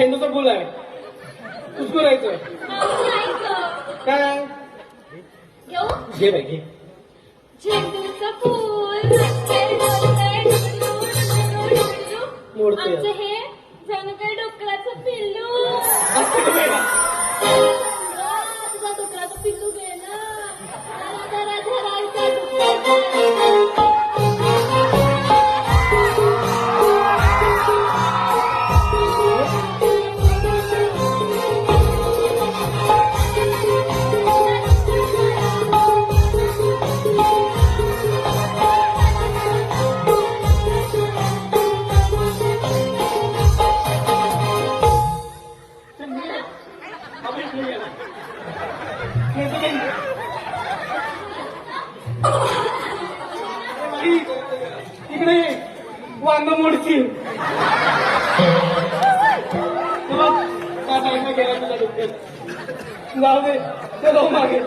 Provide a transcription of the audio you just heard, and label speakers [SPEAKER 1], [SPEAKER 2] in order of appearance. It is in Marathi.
[SPEAKER 1] झेंडूचा फुल आहे कुसकुरायचं काय
[SPEAKER 2] घेऊ
[SPEAKER 1] घे बाई घे
[SPEAKER 2] झेंडूचं फूल
[SPEAKER 1] मोडते
[SPEAKER 2] आमचं हे जणू काही डुकराचं पिल्लू
[SPEAKER 1] असं का बेटा?
[SPEAKER 2] तुझा डुकराचं पिल्लू गेलं जरा धरायचा डुकराचा
[SPEAKER 1] तिकडे वांग मोडशील गेला तुझा डुक्कर जाऊ दे ते जाऊ मागे